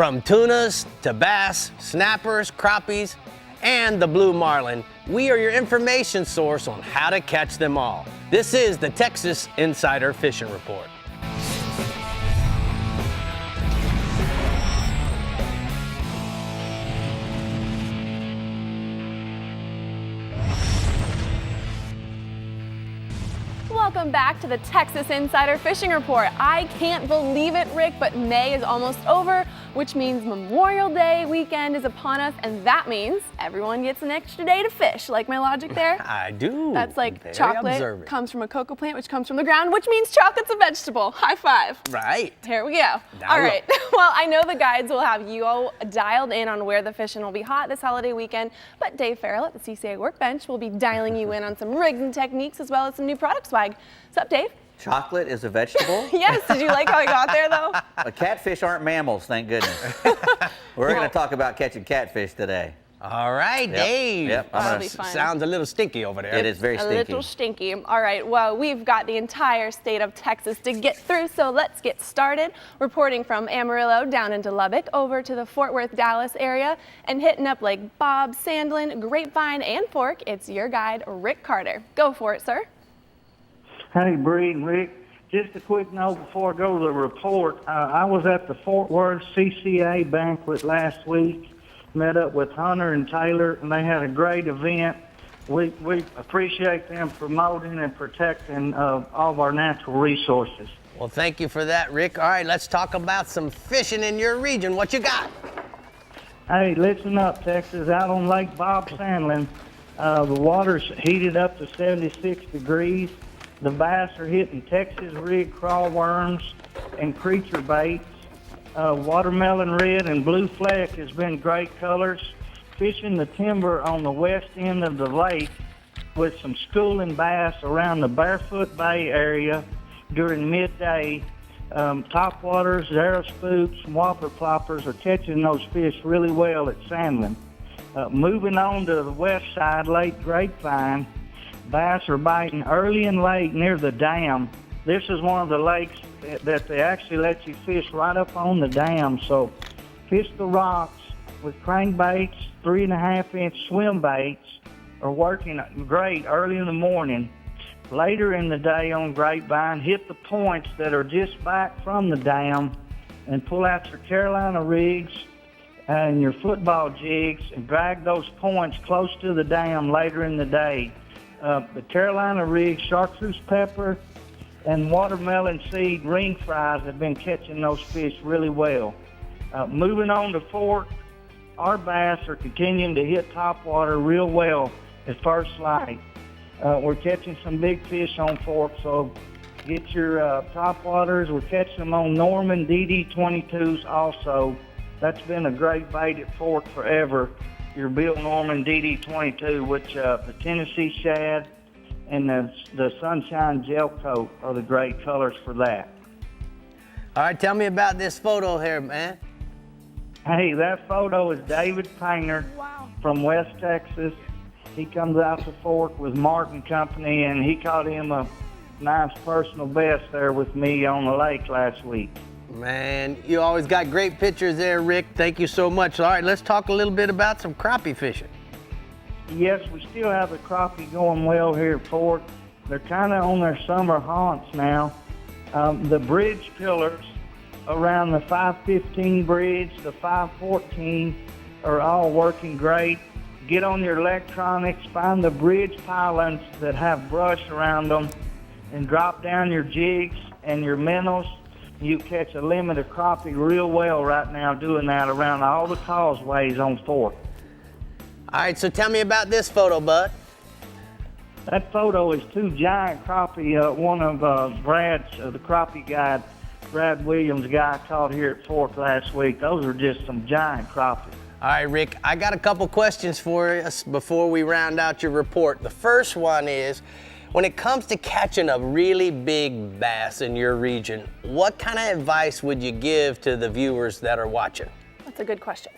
From tunas to bass, snappers, crappies, and the blue marlin, we are your information source on how to catch them all. This is the Texas Insider Fishing Report. Welcome back to the Texas Insider Fishing Report. I can't believe it, Rick, but May is almost over, which means Memorial Day weekend is upon us, and that means everyone gets an extra day to fish. Like my logic there? I do. That's like Very chocolate observant. comes from a cocoa plant, which comes from the ground, which means chocolate's a vegetable. High five. Right. Here we go. Now All right. Well, I know the guides will have you all dialed in on where the fishing will be hot this holiday weekend, but Dave Farrell at the CCA Workbench will be dialing you in on some rigging techniques as well as some new product swag. What's up, Dave? Chocolate is a vegetable? Yes. Did you like how I got there, though? Catfish aren't mammals, thank goodness. We're going to talk about catching catfish today. All right, Yep. Dave. Yep. That'll be fun. Sounds a little stinky over there. It is very A stinky. little stinky. All right, well, we've got the entire state of Texas to get through, so let's get started. Reporting from Amarillo down into Lubbock, over to the Fort Worth, Dallas area, and hitting up Lake Bob, Sandlin, Grapevine, and Fork, it's your guide, Rick Carter. Go for it, sir. Hey, Bree and Rick. Just a quick note before I go to the report. I was at the Fort Worth CCA banquet last week, met up with Hunter and Taylor, and they had a great event. We appreciate them promoting and protecting all of our natural resources. Well, thank you for that, Rick. All right, let's talk about some fishing in your region. What you got? Hey, listen up, Texas. Out on Lake Bob Sandlin, the water's heated up to 76 degrees. The bass are hitting Texas rig crawl worms and creature baits. Watermelon red and blue fleck has been great colors. Fishing the timber on the west end of the lake with some schooling bass around the Barefoot Bay area during midday. Topwaters, arrow spooks, and whopper ploppers are catching those fish really well at Sandlin. Moving on to the west side, Lake Grapevine, bass are biting early and late near the dam. This is one of the lakes that they actually let you fish right up on the dam. So fish the rocks with crankbaits, 3.5-inch swim baits are working great early in the morning. Later in the day on Grapevine, hit the points that are just back from the dam and pull out your Carolina rigs and your football jigs and drag those points close to the dam later in the day. The Carolina rig, chartreuse pepper, and watermelon seed ring fries have been catching those fish really well. Moving on to Fork, our bass are continuing to hit topwater real well at first light. We're catching some big fish on Fork, so get your topwaters. We're catching them on Norman DD22s also. That's been a great bait at Fork forever. Your Bill Norman DD22, which the Tennessee shad and the Sunshine Gel Coat are the great colors for that. All right, tell me about this photo here, man. Hey, that photo is David Painter from West Texas. He comes out to Fork with Martin Company, and he caught him a nice personal best there with me on the lake last week. Man, you always got great pictures there, Rick. Thank you so much. All right, let's talk a little bit about some crappie fishing. Yes, we still have the crappie going well here at Fork. They're kind of on their summer haunts now. The bridge pillars around the 515 bridge, the 514 are all working great. Get on your electronics, find the bridge pylons that have brush around them, and drop down your jigs and your minnows. You catch a limit of crappie real well right now doing that around all the causeways on Fork. All right, so tell me about this photo, bud. That photo is two giant crappie. One of Brad's, the crappie guide, Brad Williams, guy caught here at Fork last week. Those are just some giant crappie. All right, Rick, I got a couple questions for us before we round out your report. The first one is, when it comes to catching a really big bass in your region, what kind of advice would you give to the viewers that are watching? That's a good question.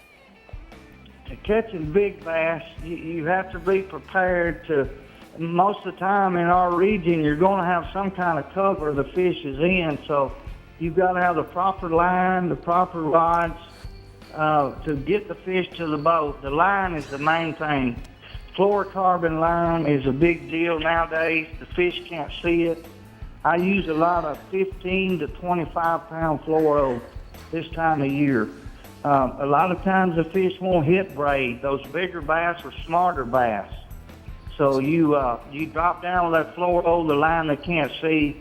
To catching big bass, you have to be prepared to, most of the time in our region, you're going to have some kind of cover the fish is in, so you've got to have the proper line, the proper rods, to get the fish to the boat, the line is the main thing. Fluorocarbon line is a big deal nowadays. The fish can't see it. I use a lot of 15 to 25 pound fluoro this time of year. A lot of times the fish won't hit braid. Those bigger bass are smarter bass. So you drop down with that fluoro, the line they can't see,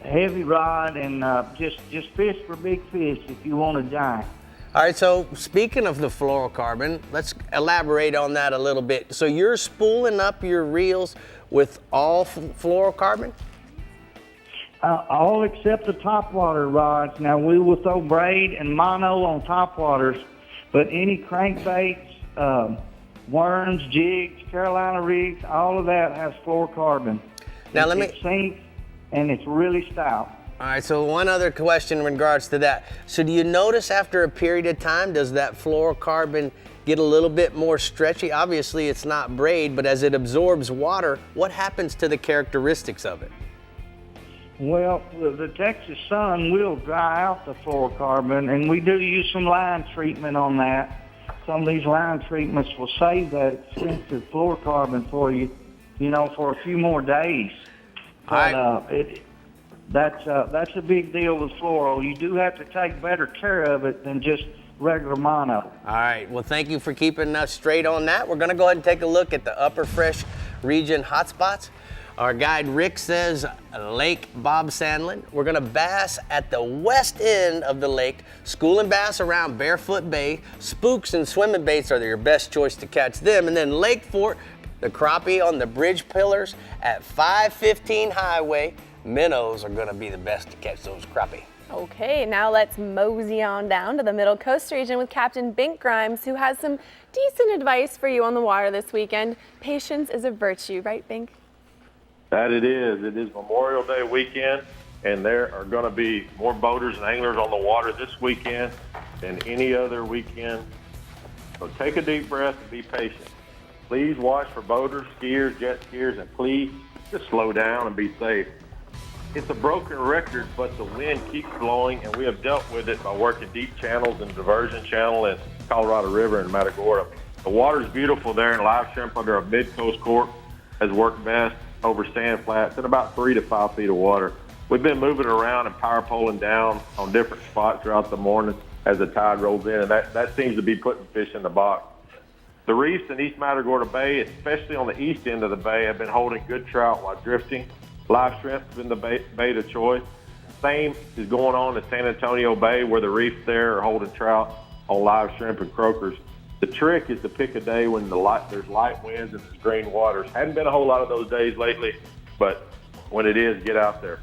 heavy rod, and just fish for big fish if you want a giant. All right, so speaking of the fluorocarbon, let's elaborate on that a little bit. So you're spooling up your reels with all fluorocarbon? All except the topwater rods. Now, we will throw braid and mono on topwaters, but any crankbaits, worms, jigs, Carolina rigs, all of that has fluorocarbon. Now, It sinks, and it's really stout. All right, so one other question in regards to that. So do you notice after a period of time, does that fluorocarbon get a little bit more stretchy? Obviously, it's not braid, but as it absorbs water, what happens to the characteristics of it? Well, the Texas sun will dry out the fluorocarbon, and we do use some line treatment on that. Some of these line treatments will save that expensive fluorocarbon for you, for a few more days. But that's a big deal with fluoro. You do have to take better care of it than just regular mono. All right, well, thank you for keeping us straight on that. We're gonna go ahead and take a look at the Upper Fresh region hotspots. Our guide Rick says Lake Bob Sandlin. We're gonna bass at the west end of the lake, schooling bass around Barefoot Bay. Spooks and swimming baits are your best choice to catch them. And then Lake Fort, the crappie on the bridge pillars at 515 Highway. Minnows are gonna be the best to catch those crappie. Okay, now let's mosey on down to the Middle Coast region with Captain Bink Grimes, who has some decent advice for you on the water this weekend. Patience is a virtue, right, Bink? That it is. It is Memorial Day weekend, and there are going to be more boaters and anglers on the water this weekend than any other weekend. So take a deep breath and be patient. Please watch for boaters, skiers, jet skiers, and please just slow down and be safe. It's a broken record, but the wind keeps blowing, and we have dealt with it by working deep channels and diversion channel in Colorado River and Matagorda. The water's beautiful there, and live shrimp under a mid-coast cork has worked best over sand flats at about 3 to 5 feet of water. We've been moving around and power poling down on different spots throughout the morning as the tide rolls in, and that seems to be putting fish in the box. The reefs in East Matagorda Bay, especially on the east end of the bay, have been holding good trout while drifting. Live shrimp's been the bait of choice. Same is going on in San Antonio Bay, where the reefs there are holding trout on live shrimp and croakers. The trick is to pick a day when there's light winds and there's green waters. Hadn't been a whole lot of those days lately, but when it is, get out there.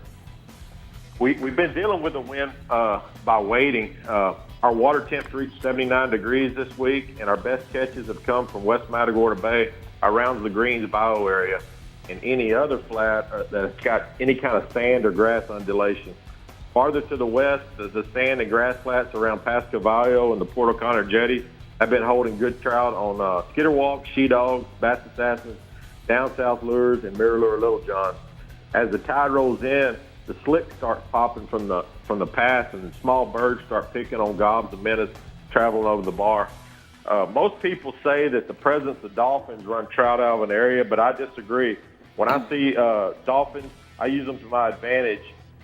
We've been dealing with the wind by waiting. Our water temps reached 79 degrees this week, and our best catches have come from West Matagorda Bay around the Greens Bayou area and any other flat that's got any kind of sand or grass undulation. Farther to the west, the sand and grass flats around Pascavallo and the Port O'Connor jetties have been holding good trout on skitterwalks, she-dogs, bass assassins, down south lures, and mirror lure Little John. As the tide rolls in, the slicks start popping from the pass, and small birds start picking on gobs of minnows traveling over the bar. Most people say that the presence of dolphins run trout out of an area, but I disagree. When I see dolphins, I use them to my advantage.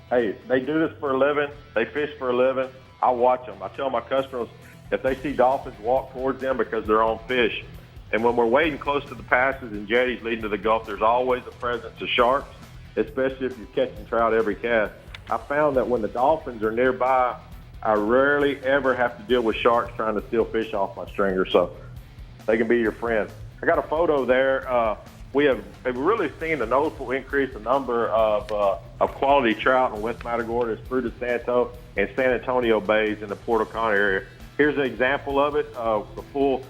Hey, they do this for a living. They fish for a living. I watch them. I tell my customers if they see dolphins, walk towards them because they're on fish. And when we're wading close to the passes and jetties leading to the Gulf, there's always a presence of sharks, especially if you're catching trout every cast. I found that when the dolphins are nearby, I rarely ever have to deal with sharks trying to steal fish off my stringer, so they can be your friend. I got a photo there. We've really seen a noticeable increase in number of quality trout in West Matagorda, Espiritu Santo, and San Antonio Bays in the Port O'Connor area. Here's an example of it, the full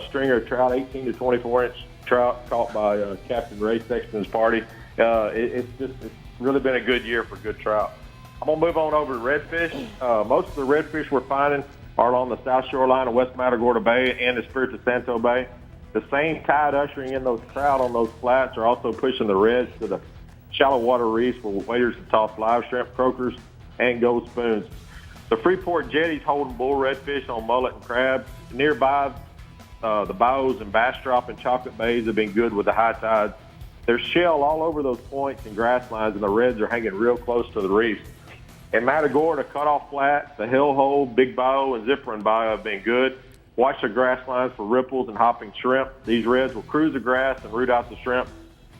stringer of trout, 18 to 24-inch trout caught by Captain Ray Sexton's party. It's really been a good year for good trout. I'm going to move on over to redfish. Most of the redfish we're finding are along the south shoreline of West Matagorda Bay and the Espiritu Santo Bay. The same tide ushering in those trout on those flats are also pushing the reds to the shallow water reefs where waders to toss live shrimp, croakers, and gold spoons. The Freeport jetty's holding bull redfish on mullet and crab. Nearby, the bows and bass drop and chocolate bays have been good with the high tides. There's shell all over those points and grass lines, and the reds are hanging real close to the reefs. In Matagorda, Cutoff Flat, the Hill Hole, Big Bow, and Zipper and Bow have been good. Watch the grass lines for ripples and hopping shrimp. These reds will cruise the grass and root out the shrimp.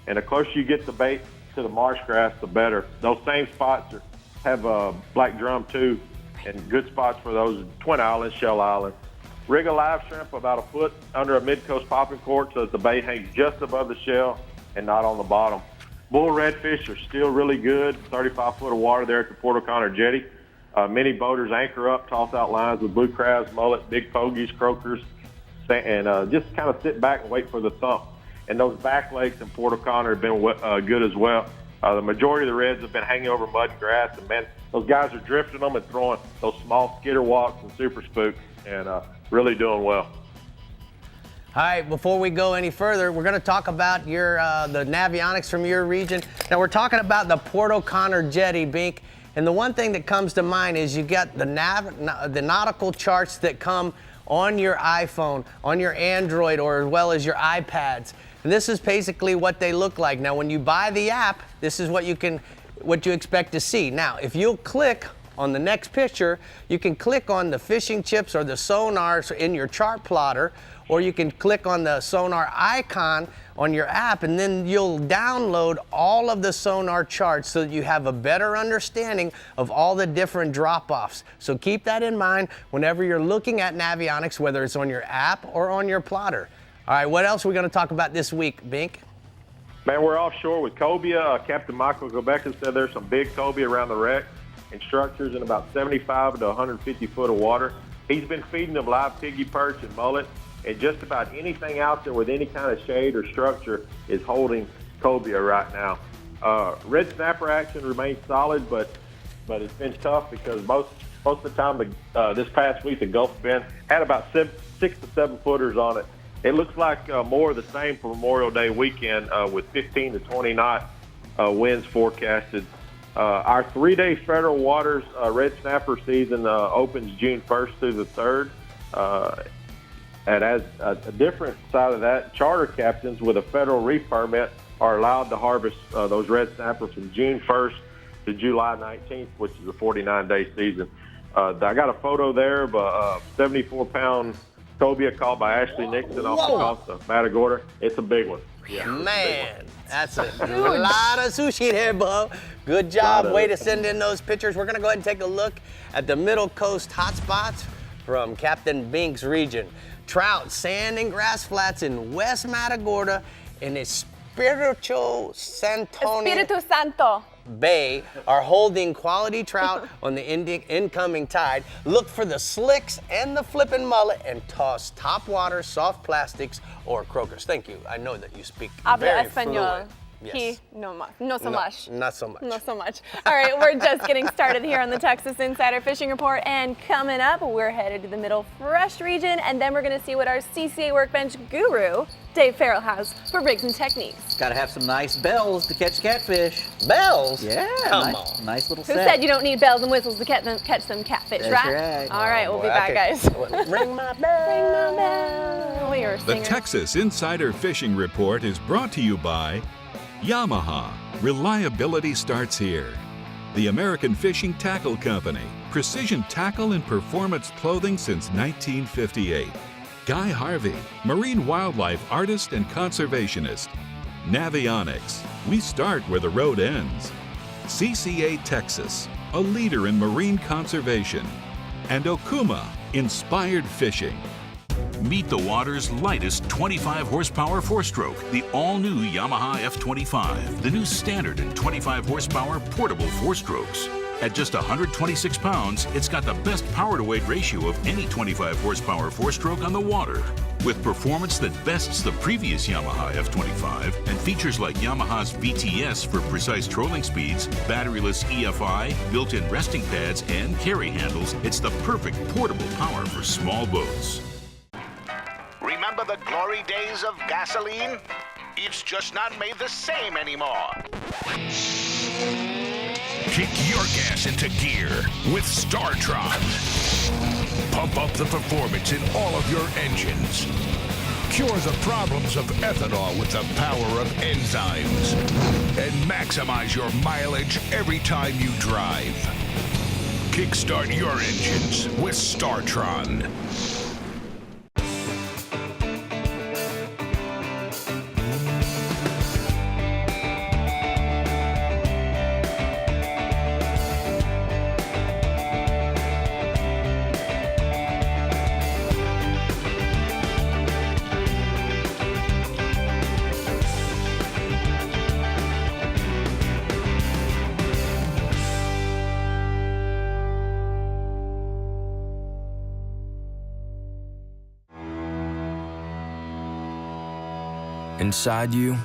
And the closer you get the bait to the marsh grass, the better. Those same spots have a black drum too, and good spots for those Twin Islands, Shell Island. Rig a live shrimp about a foot under a mid-coast popping cork so that the bait hangs just above the shell and not on the bottom. Bull redfish are still really good, 35 foot of water there at the Port O'Connor jetty. Many boaters anchor up, toss out lines with blue crabs, mullet, big pogies, croakers, and just kind of sit back and wait for the thump. And those back lakes in Port O'Connor have been good as well. The majority of the reds have been hanging over mud and grass, and man, those guys are drifting them and throwing those small skitter walks and super spooks, and really doing well. All right, before we go any further, we're going to talk about the Navionics from your region. Now, we're talking about the Port O'Connor jetty, Bink, and the one thing that comes to mind is you got the nautical charts that come on your iPhone, on your Android, or as well as your iPads. And this is basically what they look like. Now, when you buy the app, this is what you expect to see. Now, if you'll click on the next picture, you can click on the fishing chips or the sonars in your chart plotter, or you can click on the sonar icon on your app, and then you'll download all of the sonar charts so that you have a better understanding of all the different drop-offs. So keep that in mind whenever you're looking at Navionics, whether it's on your app or on your plotter. All right, what else are we going to talk about this week, Bink? Man, we're offshore with cobia. Captain Michael Gobeka said there's some big cobia around the wreck and structures in about 75 to 150 foot of water. He's been feeding them live piggy perch and mullet, and just about anything out there with any kind of shade or structure is holding cobia right now. Red snapper action remains solid, but it's been tough because most of the time this past week the Gulf Bend had about 6 to 7 footers on it. It looks like more of the same for Memorial Day weekend with 15 to 20 knot winds forecasted. Our 3-day federal waters red snapper season opens June 1st through the 3rd. And as a different side of that, charter captains with a federal reef permit are allowed to harvest those red snappers from June 1st to July 19th, which is a 49-day season. I got a photo there of a 74-pound cobia caught by Ashley Nixon off the coast of Matagorda. It's a big one. Yeah, Man, that's a lot of sushi there, Bo. Good job. Way to send in those pictures. We're going to go ahead and take a look at the Middle Coast hotspots from Captain Bink's region. Trout, sand, and grass flats in West Matagorda and Espiritu Santo Bay are holding quality trout on the incoming tide. Look for the slicks and the flippin' mullet and toss top water, soft plastics, or croakers. Thank you. I know that you speak very fluent. Yes. No so much. Not so much. Not so much. All right, we're just getting started here on the Texas Insider Fishing Report, and coming up, we're headed to the Middle Fresh region, and then we're going to see what our CCA Workbench guru, Dave Farrell, has for rigs and techniques. Got to have some nice bells to catch catfish. Bells? Yeah, Come on. Nice little Who set. said you don't need bells and whistles to catch some catfish, That's right. All right, we'll be Boy, back, guys. Ring my bell. Ring my bell. We are The singers. Texas Insider Fishing Report is brought to you by Yamaha. Reliability starts here. The American Fishing Tackle Company. Precision tackle and performance clothing since 1958. Guy Harvey, marine wildlife artist and conservationist. Navionics. We start where the road ends. CCA Texas, a leader in marine conservation. And Okuma, inspired fishing. Meet the water's lightest 25 horsepower four-stroke, the all-new Yamaha F25, the new standard and 25 horsepower portable four-strokes. At just 126 pounds, it's got the best power-to-weight ratio of any 25 horsepower four-stroke on the water. With performance that bests the previous Yamaha F25 and features like Yamaha's VTS for precise trolling speeds, batteryless EFI, built-in resting pads, and carry handles, it's the perfect portable power for small boats. Remember the glory days of gasoline? It's just not made the same anymore. Kick your gas into gear with StarTron. Pump up the performance in all of your engines. Cure the problems of ethanol with the power of enzymes. And maximize your mileage every time you drive. Kickstart your engines with StarTron. Inside you,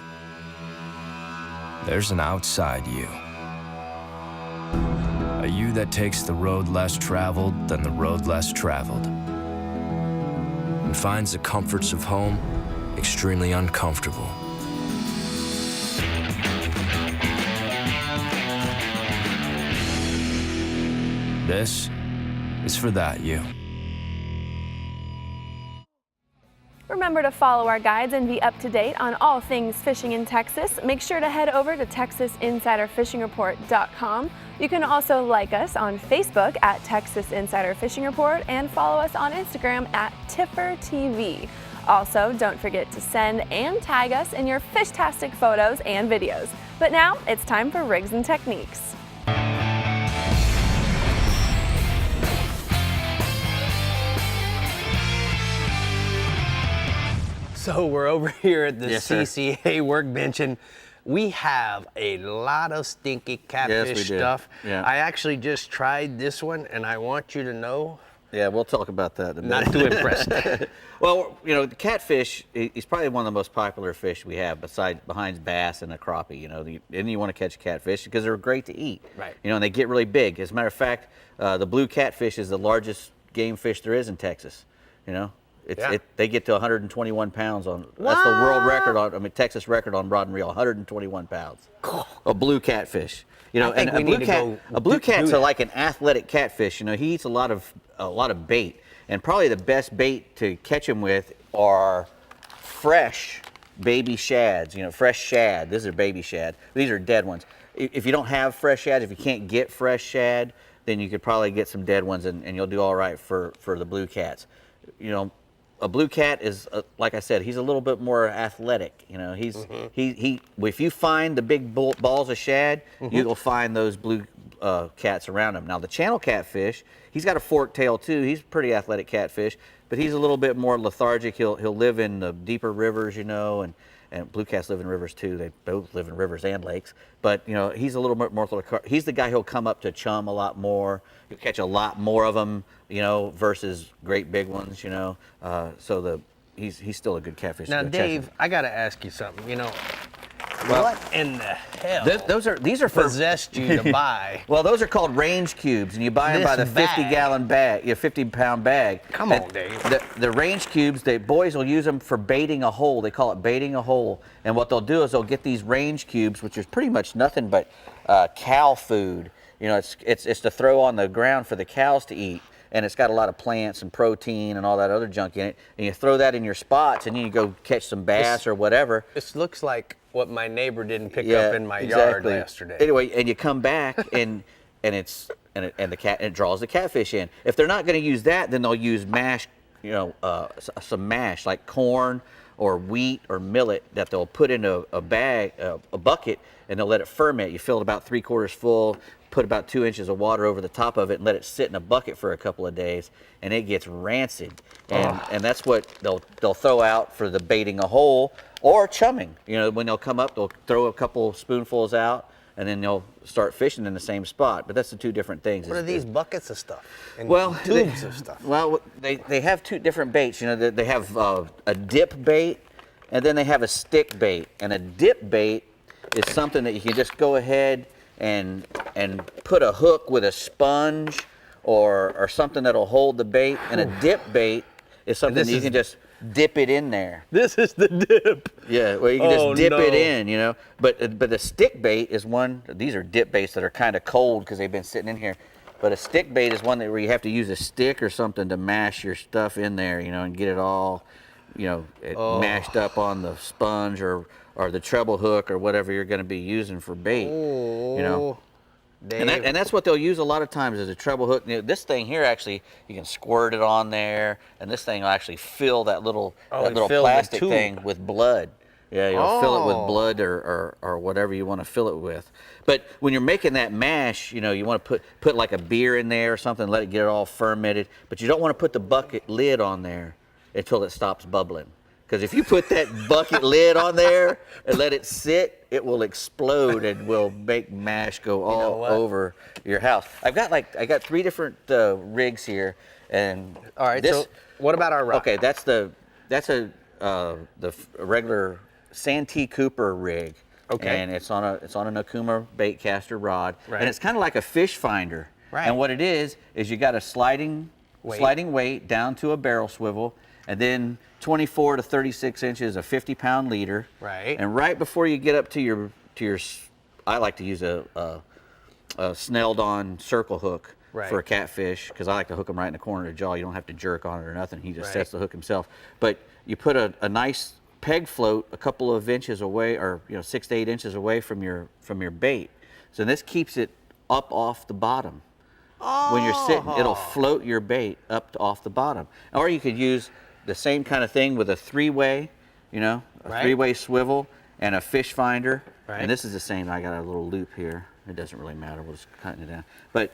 there's an outside you. A you that takes the road less traveled than the road less traveled, and finds the comforts of home extremely uncomfortable. This is for that you. Remember to follow our guides and be up to date on all things fishing in Texas. Make sure to head over to TexasInsiderFishingReport.com. You can also like us on Facebook at Texas Insider Fishing Report and follow us on Instagram at TipperTV. Also, don't forget to send and tag us in your fish-tastic photos and videos. But now it's time for Rigs and Techniques. So we're over here at the Yes, sir. CCA workbench, and we have a lot of stinky catfish Yes, we do. stuff. Yeah. I actually just tried this one, and I want you to know, Yeah, we'll talk about that in a minute. not too impressed. Well, you know, the catfish is probably one of the most popular fish we have behind bass and a crappie. You know, and you want to catch catfish because they're great to eat. Right. You know, and they get really big. As a matter of fact, the blue catfish is the largest game fish there is in Texas. You know, they get to 121 pounds on. That's the world record Texas record on rod and reel. 121 pounds. A blue catfish. You know, I think and we need to a blue do cat's that. like an athletic catfish. You know, he eats a lot of bait, and probably the best bait to catch him with are fresh baby shads. You know, fresh shad. These are baby shad. These are dead ones. If you don't have fresh shad, if you can't get fresh shad, then you could probably get some dead ones, and you'll do all right for the blue cats. You know, a blue cat is, like I said, he's a little bit more athletic. You know, if you find the big balls of shad, you'll find those blue cats around him. Now the channel catfish, he's got a forked tail too. He's a pretty athletic catfish, but he's a little bit more lethargic. He'll live in the deeper rivers, you know, and blue cats live in rivers too. They both live in rivers and lakes. But you know, he's a little bit more. He's the guy who'll come up to chum a lot more. You'll catch a lot more of them, you know, versus great big ones, you know. He's still a good catfish. Now, to go Dave, chasing. I got to ask you something. You know, Well, what in the hell these are for possessed you to buy? Well, those are called range cubes, and you buy them by the This bag. 50-gallon bag, 50-pound bag. Come on, Dave. The range cubes, boys will use them for baiting a hole. They call it baiting a hole. And what they'll do is they'll get these range cubes, which is pretty much nothing but cow food. You know, it's to throw on the ground for the cows to eat. And it's got a lot of plants and protein and all that other junk in it. And you throw that in your spots, and then you go catch some bass or whatever. This looks like what my neighbor didn't pick up in my yard yesterday. Anyway, and you come back and it draws the catfish in. If they're not going to use that, then they'll use mash, you know, some mash like corn or wheat or millet that they'll put in a bag, a bucket, and they'll let it ferment. You fill it about 3/4 full, put about 2 inches of water over the top of it, and let it sit in a bucket for a couple of days, and it gets rancid. And that's what they'll throw out for the baiting a hole or chumming. You know, when they'll come up, they'll throw a couple spoonfuls out, and then they'll start fishing in the same spot. But that's the two different things. What are these buckets of stuff? And Well, tubes of stuff. Well, they have two different baits. You know, they have a dip bait, and then they have a stick bait. And a dip bait is something that you can just go ahead and put a hook with a sponge or something that'll hold the bait. And a dip bait is something that you can just dip it in there. This is the dip. Yeah, well, you can Oh, just dip no. it in, you know. But the stick bait is one. These are dip baits that are kind of cold because they've been sitting in here. But a stick bait is one that where you have to use a stick or something to mash your stuff in there, you know, and get it all, you know, mashed up on the sponge or the treble hook or whatever you're going to be using for bait, you know. Dave. And that's what they'll use a lot of times is a treble hook. You know, this thing here actually, you can squirt it on there, and this thing will actually fill that little it fills the plastic tube. thing with blood. Yeah, you'll fill it with blood or whatever you want to fill it with. But when you're making that mash, you know, you want to put like a beer in there or something, let it get it all fermented. But you don't want to put the bucket lid on there until it stops bubbling. Because if you put that bucket lid on there and let it sit, it will explode and will make mash go all over your house. I got 3 different rigs here, and all right. So what about our rod? Okay, that's a regular Santee Cooper rig. Okay. And it's on a Nakuma bait caster rod, Right. and it's kind of like a fish finder. Right. And what it is you got a sliding weight down to a barrel swivel, and then 24 to 36 inches, a 50-pound leader. Right. And right before you get up to your, I like to use a snelled-on circle hook for a catfish because I like to hook them right in the corner of the jaw. You don't have to jerk on it or nothing. He just sets the hook himself. But you put a nice peg float a couple of inches away, or 6 to 8 inches away from your bait. So this keeps it up off the bottom. When you're sitting, it'll float your bait up off the bottom. Or you could use the same kind of thing with a 3-way, a 3-way swivel and a fish finder. Right. And this is the same. I got a little loop here. It doesn't really matter. We'll just cutting it down. But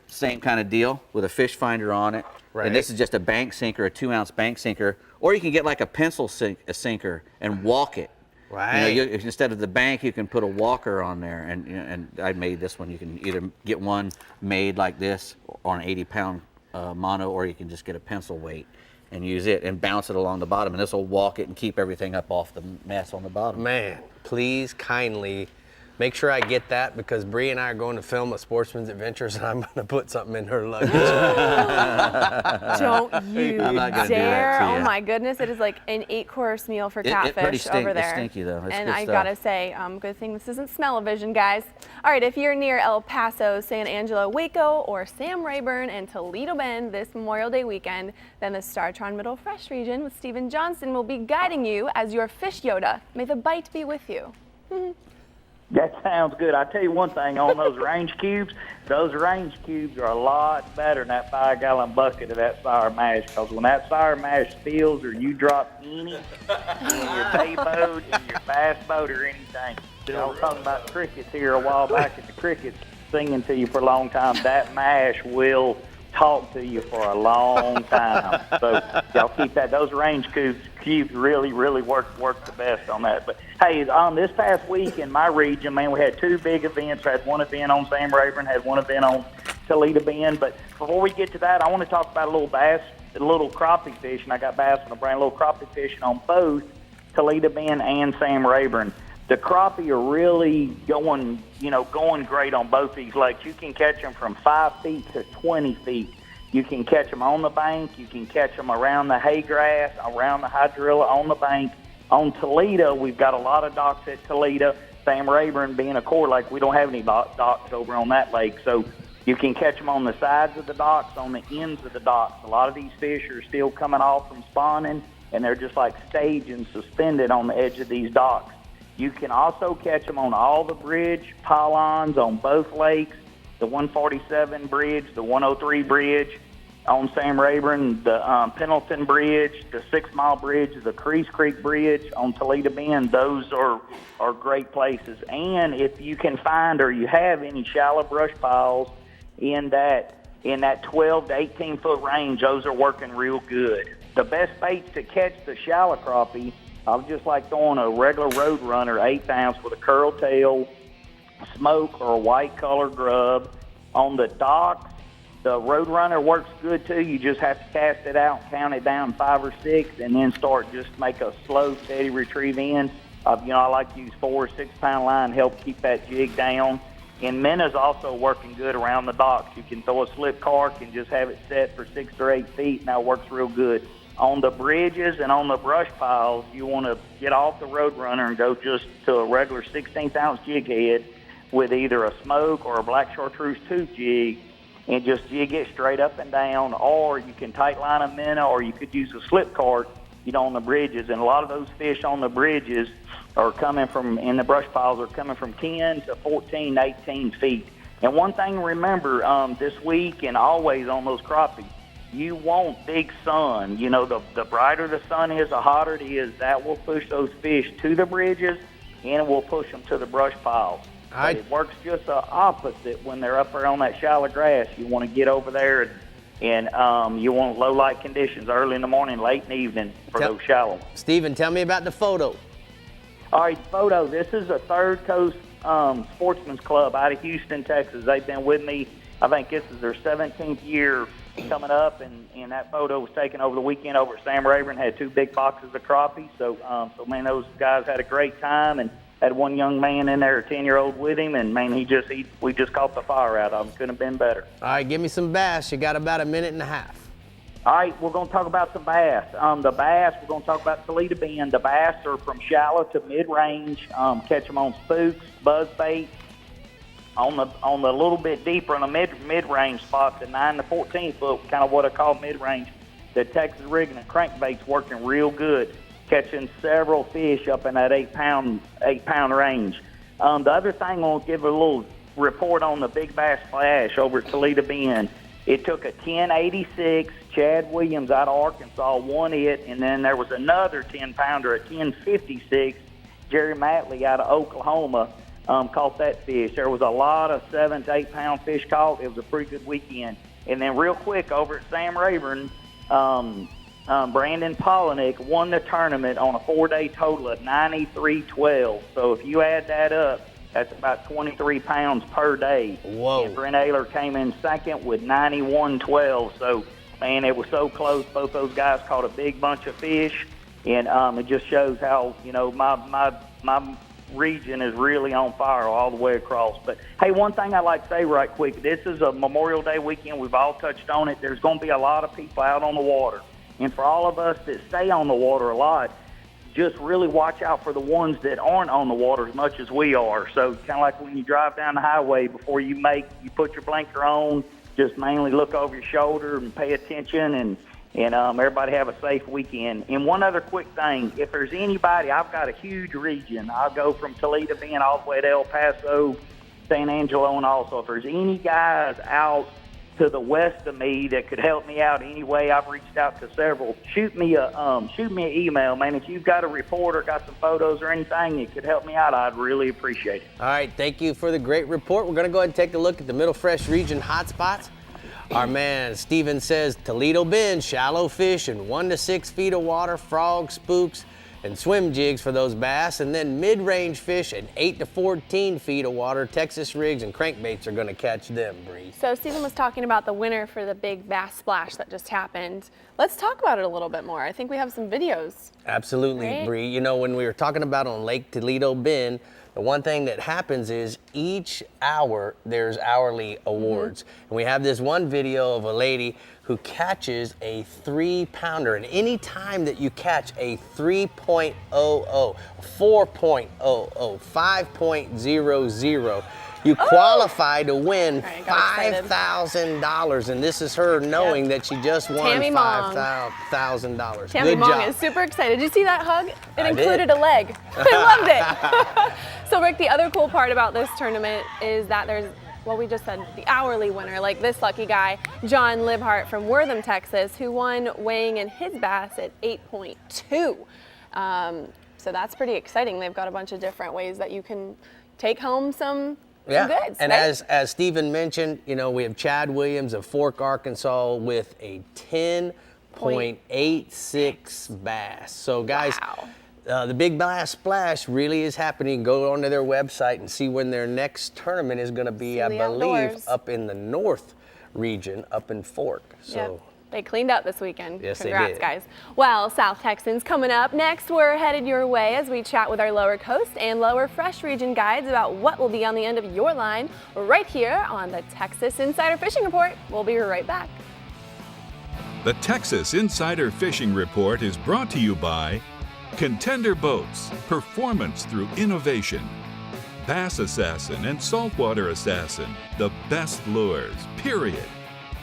same kind of deal with a fish finder on it. Right. And this is just a bank sinker, a 2-ounce bank sinker. Or you can get like a pencil sinker and walk it. Right. Instead of the bank, you can put a walker on there. And I made this one. You can either get one made like this on an 80-pound mono, or you can just get a pencil weight and use it and bounce it along the bottom. And this will walk it and keep everything up off the mess on the bottom. Man, please kindly make sure I get that, because Bree and I are going to film a Sportsman's Adventures, and I'm going to put something in her luggage. Don't you I'm not gonna do dare. that to you. Oh my goodness, it is like an 8-course meal for catfish over there. It's stinky though. It's and good I stuff. gotta say, good thing this isn't smell-o-vision, guys. All right, if you're near El Paso, San Angelo, Waco, or Sam Rayburn and Toledo Bend this Memorial Day weekend, then the Startron Middle Fresh region with Stephen Johnson will be guiding you as your fish Yoda. May the bite be with you. That sounds good. I tell you one thing on those range cubes. Those range cubes are a lot better than that 5-gallon bucket of that sour mash. Because when that sour mash spills, or you drop any in your bay boat, in your bass boat, or anything. I was talking about crickets here a while back, and the crickets singing to you for a long time. That mash will talk to you for a long time. So y'all keep that. Those range cubes really work the best on that. But hey, on this past week in my region, man, we had 2 big events. I had one event on Sam Rayburn, had one event on Toledo Bend. But before we get to that, I want to talk about a little bass, a little crappie fishing. I got bass on the brand, a little crappie fishing on both Toledo Bend and Sam Rayburn. The crappie are really going great on both these lakes. You can catch them from 5 feet to 20 feet. You can catch them on the bank. You can catch them around the hay grass, around the hydrilla, on the bank. On Toledo, we've got a lot of docks at Toledo. Sam Rayburn being a core lake, we don't have any docks over on that lake. So you can catch them on the sides of the docks, on the ends of the docks. A lot of these fish are still coming off from spawning, and they're just like staged and suspended on the edge of these docks. You can also catch them on all the bridge pylons on both lakes, the 147 bridge, the 103 bridge on Sam Rayburn, the Pendleton Bridge, the 6 Mile Bridge, the Crease Creek Bridge on Toledo Bend. Those are great places. And if you can find, or you have any shallow brush piles in that 12 to 18 foot range, those are working real good. The best baits to catch the shallow crappie, I was just like throwing a regular Road Runner 1/8 ounce with a curl tail, smoke, or a white color grub. On the docks, the Road Runner works good too. You just have to cast it out, count it down 5 or 6, and then just make a slow, steady retrieve in. I like to use 4 or 6 pound line, help keep that jig down. And Minna's also working good around the docks. You can throw a slip cork and just have it set for 6 or 8 feet, and that works real good. On the bridges and on the brush piles, you want to get off the Roadrunner and go just to a regular 16th-ounce jig head with either a smoke or a black chartreuse tooth jig, and just jig it straight up and down. Or you can tight line a minnow, or you could use a slip cart, on the bridges. And a lot of those fish on the bridges are coming from, in the brush piles, are coming from 10 to 14, 18 feet. And one thing to remember this week and always on those crappies, you want big sun. The brighter the sun is, the hotter it is. That will push those fish to the bridges, and it will push them to the brush piles. But it works just the opposite when they're up there on that shallow grass. You want to get over there, and you want low light conditions early in the morning, late in the evening for those shallow ones. Stephen, tell me about the photo. All right, photo. This is a Third Coast Sportsman's Club out of Houston, Texas. They've been with me. I think this is their 17th year coming up, and that photo was taken over the weekend over at Sam Rayburn. Had 2 big boxes of crappie. So man, those guys had a great time, and had one young man in there, a 10-year-old with him, and man, we just caught the fire out of him. Couldn't have been better. All right, give me some bass. You got about a minute and a half. All right, we're going to talk about some bass. The bass, we're going to talk about Toledo Bend. The bass are from shallow to mid-range. Catch them on spooks, buzzbait. On the little bit deeper in the mid-range spot, the 9 to 14 foot, kind of what I call mid-range, the Texas rigging and crankbait's working real good, catching several fish up in that 8-pound range. The other thing, I'll give a little report on the big bass splash over at Toledo Bend. It took a 1086 Chad Williams out of Arkansas, won it, and then there was another 10-pounder, a 1056 Jerry Matley out of Oklahoma. Caught that fish. There was a lot of 7 to 8 pound fish caught. It was a pretty good weekend. And then real quick over at Sam Rayburn, Brandon Polinick won the tournament on a 4-day total of 93.12. So if you add that up, that's about 23 pounds per day. Whoa. And Brent Ayler came in second with 91.12. So, man, it was so close. Both those guys caught a big bunch of fish. And it just shows how, my region is really on fire all the way across. But hey, one thing I'd like to say right quick, this is a Memorial Day weekend. We've all touched on it. There's going to be a lot of people out on the water. And for all of us that stay on the water a lot, just really watch out for the ones that aren't on the water as much as we are. So kind of like when you drive down the highway, before you put your blinker on, just mainly look over your shoulder and pay attention, and everybody have a safe weekend. And one other quick thing, if there's anybody, I've got a huge region. I'll go from Toledo Bend all the way to El Paso, San Angelo, and also if there's any guys out to the west of me that could help me out anyway, I've reached out to several. Shoot me an email, man. If you've got a report or got some photos or anything that could help me out, I'd really appreciate it. All right, thank you for the great report. We're going to go ahead and take a look at the Middle Fresh region hotspots. Our man Steven says Toledo Bend, shallow fish in 1 to 6 feet of water, frogs, spooks, and swim jigs for those bass. And then mid-range fish at 8 to 14 feet of water, Texas rigs and crankbaits are going to catch them, Bree. So Stephen was talking about the winner for the big bass splash that just happened. Let's talk about it a little bit more. I think we have some videos. Absolutely, right? Bree. When we were talking about on Lake Toledo Bend, the one thing that happens is each hour there's hourly awards. And we have this one video of a lady who catches a 3-pounder. And any time that you catch a 3.00, 4.00, 5.00, you qualify to win $5,000. And this is her knowing that she just won $5,000. Tammy Mong is super excited. Did you see that hug? It included a leg. I loved it. So Rick, the other cool part about this tournament is that there's, well, we just said the hourly winner, like this lucky guy, John Libhart from Wortham, Texas, who won weighing in his bass at 8.2. So that's pretty exciting. They've got a bunch of different ways that you can take home some goods. And right? as Stephen mentioned, we have Chad Williams of Fork, Arkansas with a 10.86 bass. So guys, the Big Bass Splash really is happening. Go onto their website and see when their next tournament is going to be, I believe, up in the north region, up in Fork. So they cleaned up this weekend. Yes, Congrats, they did. guys. Well, South Texans coming up. Next, we're headed your way as we chat with our Lower Coast and Lower Fresh region guides about what will be on the end of your line right here on the Texas Insider Fishing Report. We'll be right back. The Texas Insider Fishing Report is brought to you by Contender Boats, performance through innovation. Bass Assassin and Saltwater Assassin, the best lures, period.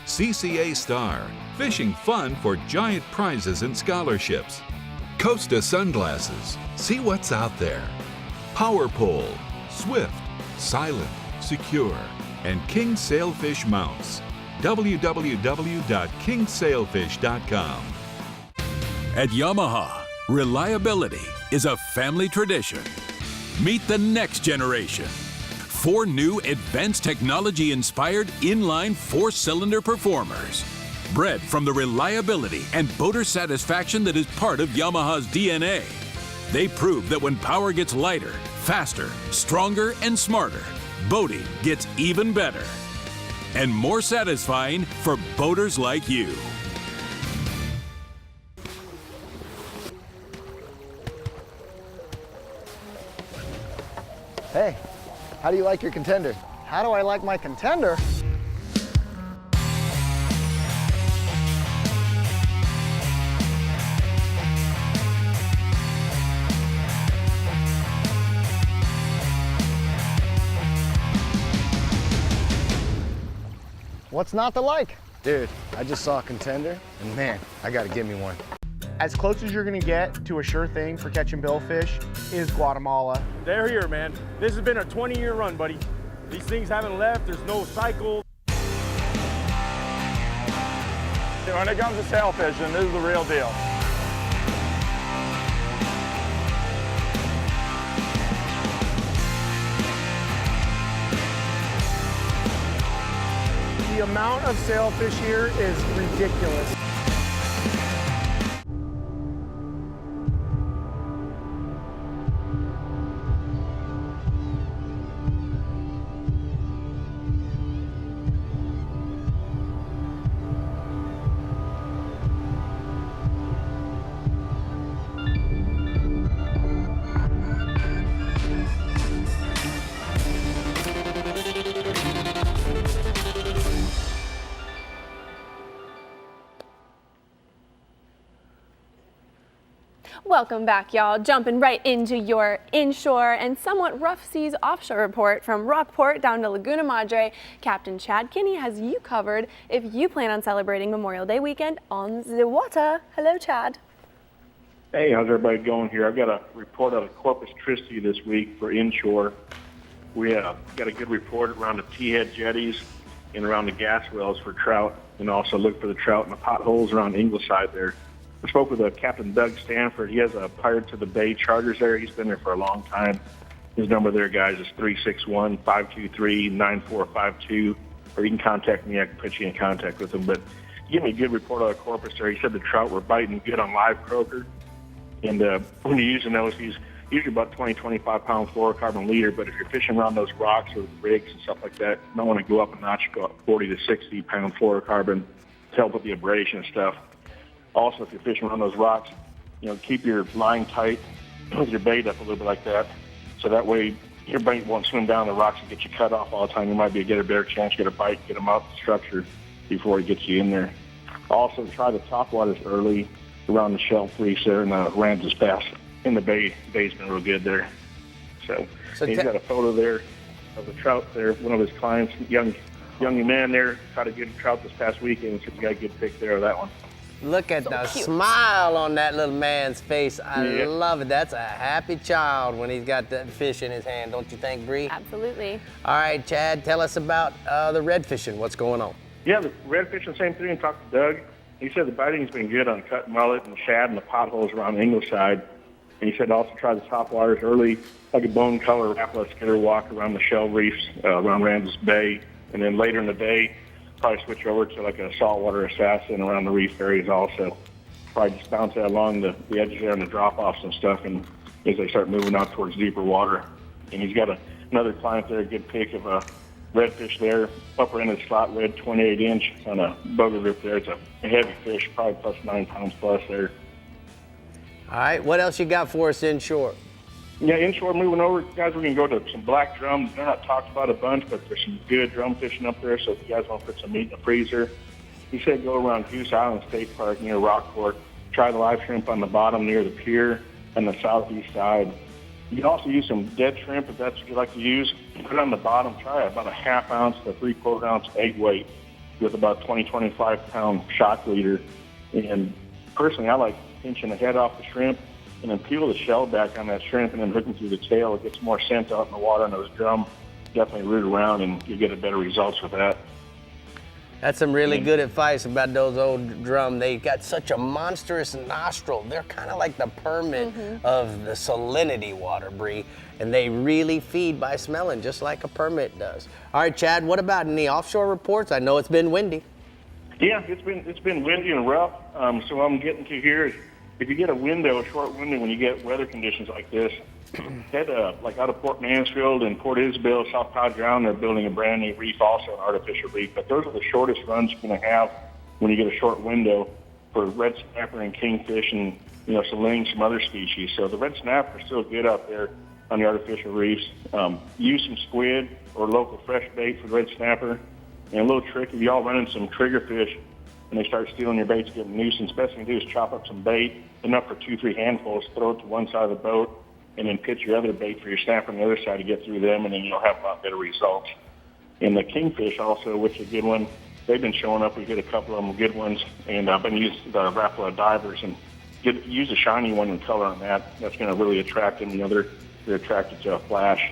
CCA Star, fishing fun for giant prizes and scholarships. Costa Sunglasses, see what's out there. Power Pole, swift, silent, secure. And King Sailfish Mounts, www.kingsailfish.com. At Yamaha, reliability is a family tradition. Meet the next generation. 4 new advanced technology-inspired inline 4-cylinder performers. Bred from the reliability and boater satisfaction that is part of Yamaha's DNA. They prove that when power gets lighter, faster, stronger, and smarter, boating gets even better. And more satisfying for boaters like you. Hey, how do you like your Contender? How do I like my Contender? What's not to like? Dude, I just saw a Contender, and man, I gotta give me one. As close as you're gonna get to a sure thing for catching billfish is Guatemala. They're here, man. This has been a 20-year run, buddy. These things haven't left, there's no cycle. When it comes to sailfishing, this is the real deal. The amount of sailfish here is ridiculous. Welcome back, y'all. Jumping right into your inshore and somewhat rough seas offshore report from Rockport down to Laguna Madre. Captain Chad Kinney has you covered if you plan on celebrating Memorial Day weekend on the water. Hello, Chad. Hey, how's everybody going here? I've got a report out of Corpus Christi this week for inshore. We got a good report around the T-head jetties and around the gas wells for trout, and also look for the trout in the potholes around Ingleside there. I spoke with Captain Doug Stanford. He has a Pirates of the Bay charters there. He's been there for a long time. His number there, guys, is 361-523-9452, or you can contact me. I can put you in contact with him. But he gave me a good report out of Corpus there. He said the trout were biting good on live croaker. And when you're using those, he's usually about 20, 25-pound fluorocarbon leader. But if you're fishing around those rocks or rigs and stuff like that, you don't want to go up a notch, go up 40 to 60-pound fluorocarbon to help with the abrasion and stuff. Also, if you're fishing around those rocks, keep your line tight with your bait up a little bit like that. So that way your bait won't swim down the rocks and get you cut off all the time. You might get a better chance to get a bite, get them out the structure before he gets you in there. Also, try the top waters early around the shell reef there and the Ramses Pass in the bay. The bay's been real good there. So he's got a photo there of the trout there. One of his clients, young man there, caught a good trout this past weekend. So you got a good pic there of that one. Look at the smile on that little man's face. I love it. That's a happy child when he's got that fish in his hand, don't you think, Bree? Absolutely. All right, Chad, tell us about the red fishing. What's going on? Yeah, the red fishing, same thing. I talked to Doug. He said the biting's been good on cut mullet and shad and the potholes around Ingleside. And he said also try the top waters early, like a bone color rapala skitter walk around the shell reefs around Ramses Bay. And then later in the day, probably switch over to like a saltwater assassin around the reef areas also. Probably just bounce that along the edges there and the drop-offs and stuff, and as they start moving out towards deeper water. And he's got another client there, a good pick of a redfish there, upper end of the slot red, 28-inch on a bugger grip there. It's a heavy fish, probably plus 9 pounds plus there. All right, what else you got for us inshore? Yeah, inshore, moving over, guys, we're going to go to some black drums. They're not talked about a bunch, but there's some good drum fishing up there, so if you guys want to put some meat in the freezer, he said go around Goose Island State Park near Rockport. Try the live shrimp on the bottom near the pier and the southeast side. You can also use some dead shrimp if that's what you like to use. Put it on the bottom. Try about a ½ ounce to 3/4 ounce egg weight with about 20-25 pound shock leader. And personally, I like pinching the head off the shrimp and then peel the shell back on that shrimp and then hooking through the tail. It gets more scent out in the water, and those drum definitely root around, and you get a better results with that. That's some really good advice about those old drum. They got such a monstrous nostril. They're kind of like the permit of the salinity water, Bree, and they really feed by smelling, just like a permit does. All right, Chad, what about any offshore reports? I know it's been windy. Yeah, it's been windy and rough. So I'm getting to here. If you get a window, a short window, when you get weather conditions like this, head like out of Port Mansfield and Port Isabel, South Padre Island, they're building a brand new reef, also an artificial reef. But those are the shortest runs you're going to have when you get a short window for red snapper and kingfish and some other species. So the red snapper is still good out there on the artificial reefs. Use some squid or local fresh bait for the red snapper. And a little trick, if y'all running some triggerfish and they start stealing your baits, getting nuisance, best thing to do is chop up some bait, enough for 2-3 handfuls, throw it to one side of the boat, and then pitch your other bait for your snapper on the other side to get through them, and then you'll have a lot better results. And the kingfish also, which is a good one, they've been showing up. We get a couple of them good ones, and I've been using the Rapala divers, and use a shiny one and color on that. That's going to really attract them. They're attracted to a flash.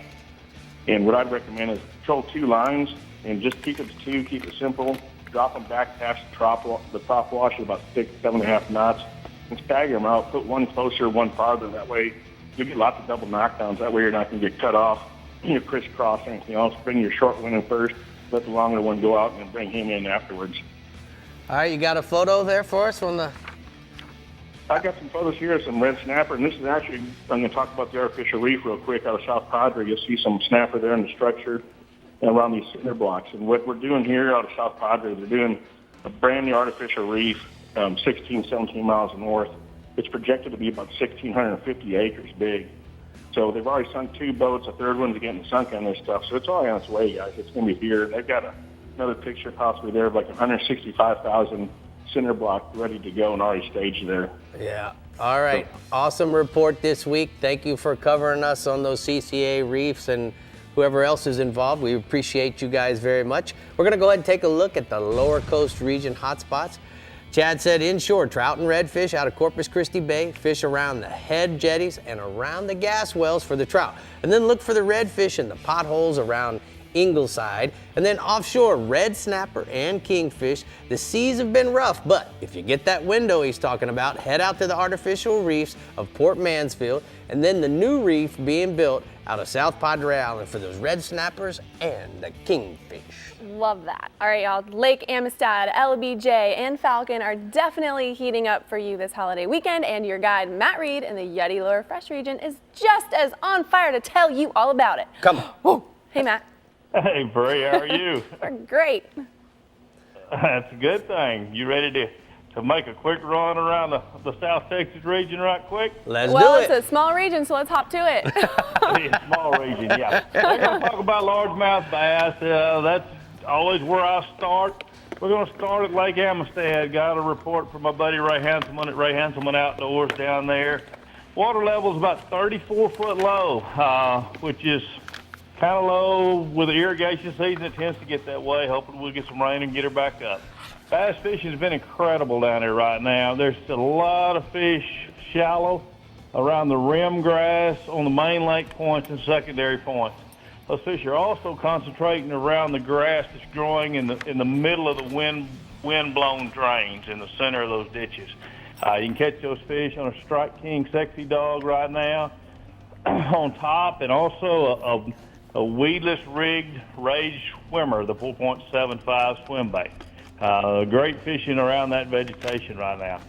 And what I'd recommend is control 2 lines, and just keep it to 2, keep it simple. Drop them back past the top wash at about 7.5 knots, and stagger them out. Put one closer, one farther. That way you'll get lots of double knockdowns. That way you're not going to get cut off. You crisscross anything else. Bring your short one in first, let the longer one go out, and then bring him in afterwards. All right, you got a photo there for us on the... I got some photos here of some red snapper, and this is actually, I'm going to talk about the artificial reef real quick out of South Padre. You'll see some snapper there in the structure and around these cinder blocks. And what we're doing here out of South Padre, they're doing a brand new artificial reef, 16, 17 miles north. It's projected to be about 1,650 acres big. So they've already sunk 2 boats. A third one's getting sunk on this stuff. So it's all on its way, guys. It's going to be here. They've got another picture possibly there of like 165,000 cinder block ready to go and already staged there. Yeah. All right. Awesome report this week. Thank you for covering us on those CCA reefs and whoever else is involved. We appreciate you guys very much. We're going to go ahead and take a look at the lower coast region hotspots. Chad said inshore, trout and redfish out of Corpus Christi Bay, fish around the head jetties and around the gas wells for the trout. And then look for the redfish in the potholes around Ingleside. And then offshore, red snapper and kingfish. The seas have been rough, but if you get that window he's talking about, head out to the artificial reefs of Port Mansfield, and then the new reef being built out of South Padre Island for those red snappers and the kingfish. Love that. All right, y'all. Lake Amistad, LBJ, and Falcon are definitely heating up for you this holiday weekend, and your guide, Matt Reed, in the Yeti Lower Fresh region is just as on fire to tell you all about it. Come on. Hey, Matt. Hey, Bree, how are you? We're great. That's a good thing. You ready to make a quick run around the South Texas region right quick? Let's do it. It's a small region, so let's hop to it. It's a small region, yeah. We're going to talk about largemouth bass. That's always where I start. We're going to start at Lake Amistad. Got a report from my buddy Ray Hanselman at Ray Hanselman Outdoors down there. Water level is about 34 foot low, which is kind of low. With the irrigation season, it tends to get that way. Hoping we'll get some rain and get her back up. Bass fishing has been incredible down there right now. There's a lot of fish shallow around the rim grass on the main lake points and secondary points. Those fish are also concentrating around the grass that's growing in the middle of the wind-blown drains in the center of those ditches. You can catch those fish on a Strike King Sexy Dog right now on top, and also a weedless rigged Rage Swimmer, the 4.75 swim bait. Great fishing around that vegetation right now.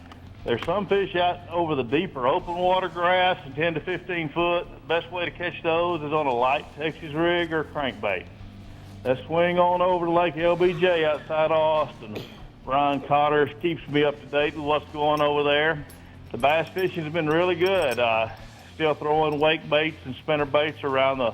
There's some fish out over the deeper open water grass, 10 to 15 foot. The best way to catch those is on a light Texas rig or crankbait. Let's swing on over to Lake LBJ outside Austin. Ryan Cotter keeps me up to date with what's going over there. The bass fishing has been really good. Still throwing wake baits and spinner baits around the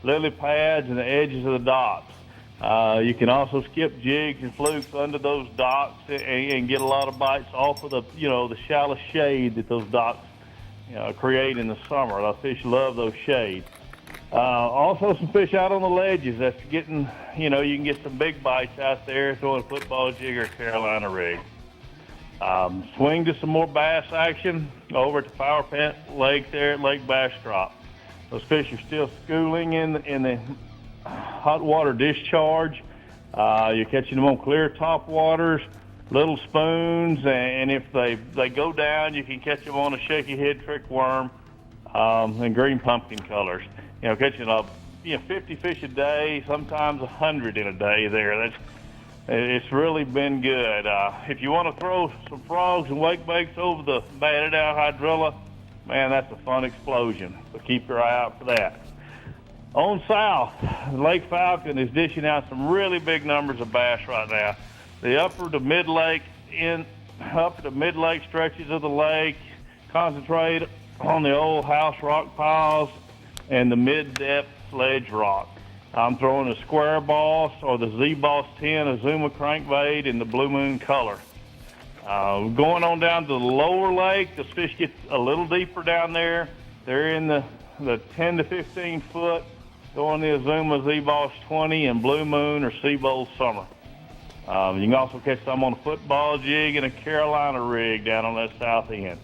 lily pads and the edges of the docks. You can also skip jigs and flukes under those docks and get a lot of bites off of the shallow shade that those docks create in the summer. The fish love those shades. Also some fish out on the ledges. That's getting, you can get some big bites out there throwing a football jig or Carolina rig. Swing to some more bass action over at the Fire Pit Lake there at Lake Bastrop. Those fish are still schooling in the hot water discharge. You're catching them on clear top waters, little spoons, and if they go down, you can catch them on a shaky head trick worm and green pumpkin colors. Catching 50 fish a day, sometimes 100 in a day there. It's really been good. If you want to throw some frogs and wake bakes over the batted out hydrilla, man, that's a fun explosion. So keep your eye out for that. On south, Lake Falcon is dishing out some really big numbers of bass right now. The upper to mid-lake stretches of the lake concentrate on the old house rock piles and the mid-depth ledge rock. I'm throwing a Square Boss or the Z-Boss 10 Azuma crankbait in the Blue Moon color. Going on down to the lower lake, the fish get a little deeper down there. They're in the 10 to 15 foot, throwing the Azuma Z-Boss 20 and Blue Moon or Seabold Summer. You can also catch some on a football jig and a Carolina rig down on that south end.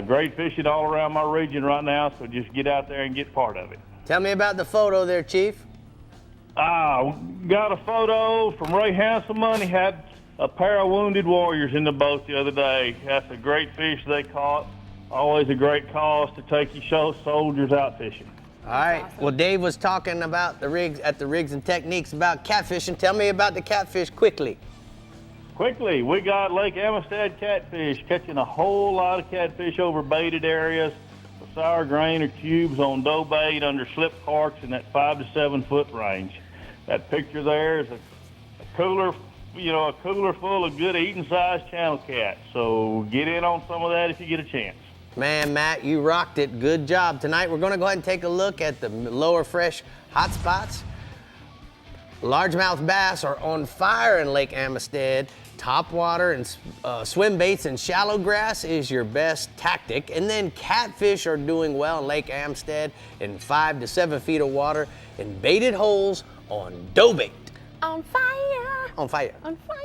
Great fishing all around my region right now, so just get out there and get part of it. Tell me about the photo there, Chief. Got a photo from Ray Hanselman. He had a pair of wounded warriors in the boat the other day. That's a great fish they caught. Always a great cause to take your soldiers out fishing. All right. Awesome. Well, Dave was talking about the rigs and Techniques about catfishing. Tell me about the catfish quickly. Quickly, we got Lake Amistad catfish, catching a whole lot of catfish over baited areas, with sour grain or cubes on dough bait under slip corks in that 5 to 7 foot range. That picture there is a cooler full of good eating sized channel cats. So get in on some of that if you get a chance. Man, Matt, you rocked it. Good job. Tonight we're going to go ahead and take a look at the lower fresh hot spots. Largemouth bass are on fire in Lake Amistad. Topwater and swim baits and shallow grass is your best tactic. And then catfish are doing well in Lake Amistad in 5 to 7 feet of water in baited holes on dough bait. On fire. On fire. On fire.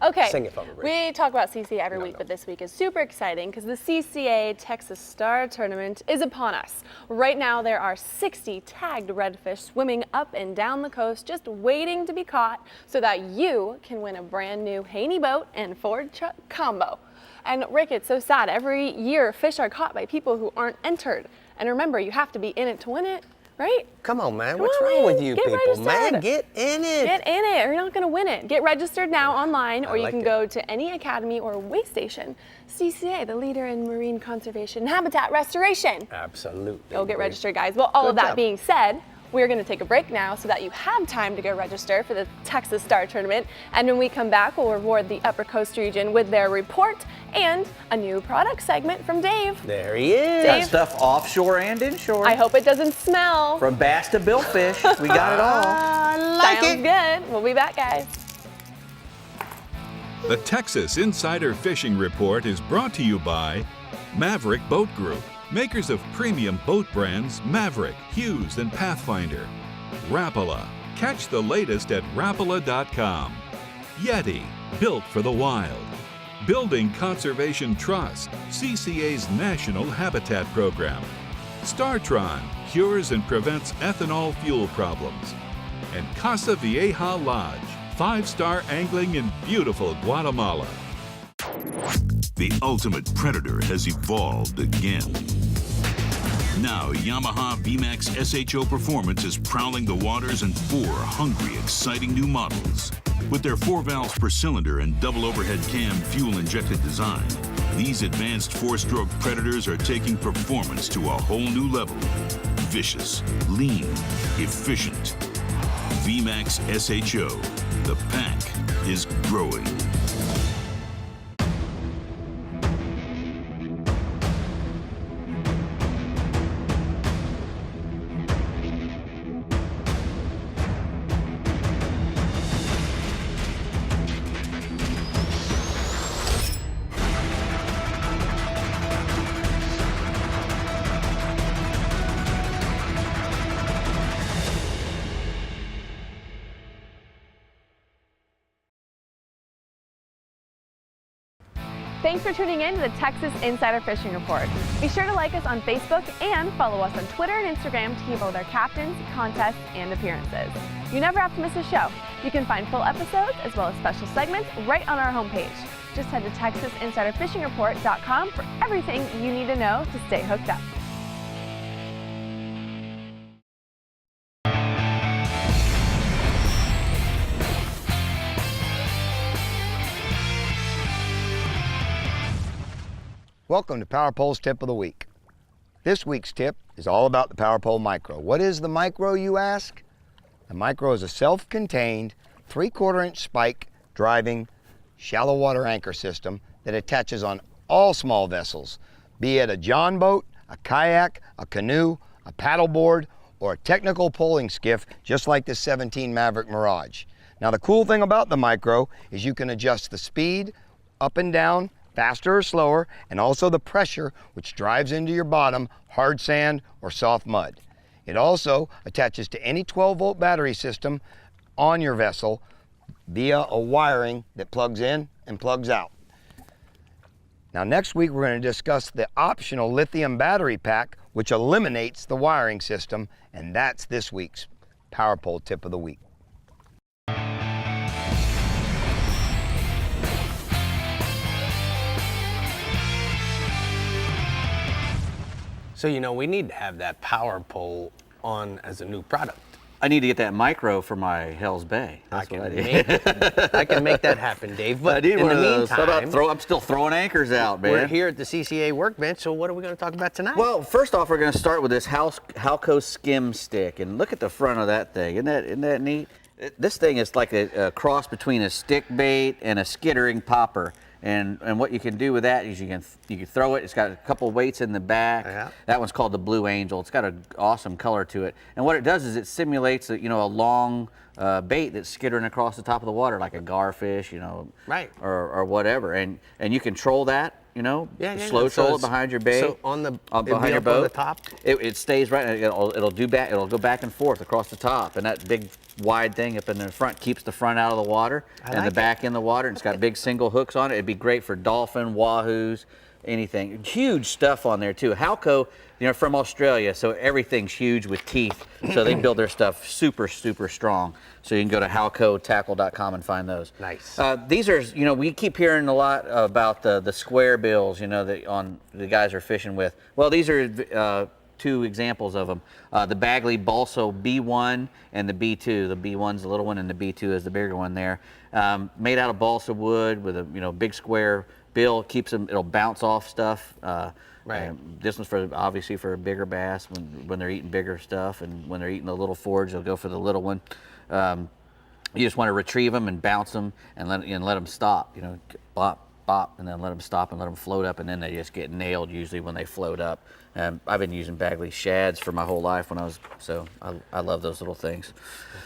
Okay. Sing it for me, Rick. We talk about CCA every week, but this week is super exciting because the CCA Texas Star Tournament is upon us. Right now, there are 60 tagged redfish swimming up and down the coast, just waiting to be caught so that you can win a brand new Haney boat and Ford truck combo. And Rick, it's so sad. Every year, fish are caught by people who aren't entered. And remember, you have to be in it to win it. Right? Come on, man. What's wrong with you people, man? Get in it. Get in it, or you're not going to win it. Get registered now online, or you can go to any academy or way station. CCA, the leader in marine conservation and habitat restoration. Absolutely. Go get registered, guys. Well, all of that being said, we're going to take a break now so that you have time to go register for the Texas Star Tournament. And when we come back, we'll reward the Upper Coast region with their report and a new product segment from Dave. There he is. Got stuff offshore and inshore. I hope it doesn't smell. From bass to billfish, we got it all. I like Sounds good. We'll be back, guys. The Texas Insider Fishing Report is brought to you by Maverick Boat Group, makers of premium boat brands Maverick, Hughes, and Pathfinder. Rapala, catch the latest at rapala.com. Yeti, built for the wild. Building Conservation Trust, CCA's National Habitat Program. StarTron, cures and prevents ethanol fuel problems. And Casa Vieja Lodge, 5-star angling in beautiful Guatemala. The ultimate predator has evolved again. Now, Yamaha VMAX SHO Performance is prowling the waters in 4 hungry, exciting new models. With their 4 valves per cylinder and double overhead cam fuel-injected design, these advanced 4-stroke predators are taking performance to a whole new level. Vicious, lean, efficient. VMAX SHO. The pack is growing. Thanks for tuning in to the Texas Insider Fishing Report. Be sure to like us on Facebook and follow us on Twitter and Instagram to keep up with our captains, contests, and appearances. You never have to miss a show. You can find full episodes as well as special segments right on our homepage. Just head to TexasInsiderFishingReport.com for everything you need to know to stay hooked up. Welcome to Power Pole's Tip of the Week. This week's tip is all about the Power Pole Micro. What is the Micro, you ask? The Micro is a self-contained 3/4-inch spike driving shallow water anchor system that attaches on all small vessels, be it a john boat, a kayak, a canoe, a paddleboard, or a technical poling skiff just like this 17 Maverick Mirage. Now the cool thing about the Micro is you can adjust the speed up and down, faster or slower, and also the pressure which drives into your bottom, hard sand or soft mud. It also attaches to any 12-volt battery system on your vessel via a wiring that plugs in and plugs out. Now next week we're going to discuss the optional lithium battery pack which eliminates the wiring system, and that's this week's Power Pole Tip of the Week. So, you know, we need to have that Power Pole on as a new product. I need to get that Micro for my Hell's Bay. That's what I need. I can make that happen, Dave. But I need in one the of those. meantime, I'm still throwing anchors out, man. we're here at the CCA workbench, so what are we going to talk about tonight? Well, first off, we're going to start with this Halco Skim Stick, and look at the front of that thing. Isn't that neat? This thing is like a cross between a stick bait and a skittering popper. And what you can do with that is you can throw it. It's got a couple weights in the back. Yeah. That one's called the Blue Angel. It's got an awesome color to it. And what it does is it simulates a long bait that's skittering across the top of the water, like a garfish, right, or whatever. And you control that. Slow So troll it it's- behind your bait. So on the behind your boat, on the top. it stays right. It'll go back and forth across the top, and that big wide thing up in the front keeps the front out of the water and the back in the water. And it's got big single hooks on it. It'd be great for dolphin, wahoos, anything. Huge stuff on there too. Halco, from Australia, so everything's huge with teeth. So they build their stuff super, super strong. So you can go to halcotackle.com and find those. Nice. These are, we keep hearing a lot about the square bills, that the guys are fishing with. Well, these are two examples of them. The Bagley Balso B1 and the B2. The B1's the little one and the B2 is the bigger one there. Made out of balsa wood with a big square bill. Keeps them, it'll bounce off stuff. Right. This one's obviously for a bigger bass when they're eating bigger stuff, and when they're eating the little forage, they'll go for the little one. You just want to retrieve them and bounce them and let them stop. Bop, bop, and then let them stop and let them float up, and then they just get nailed usually when they float up. I've been using Bagley shads for my whole life I love those little things.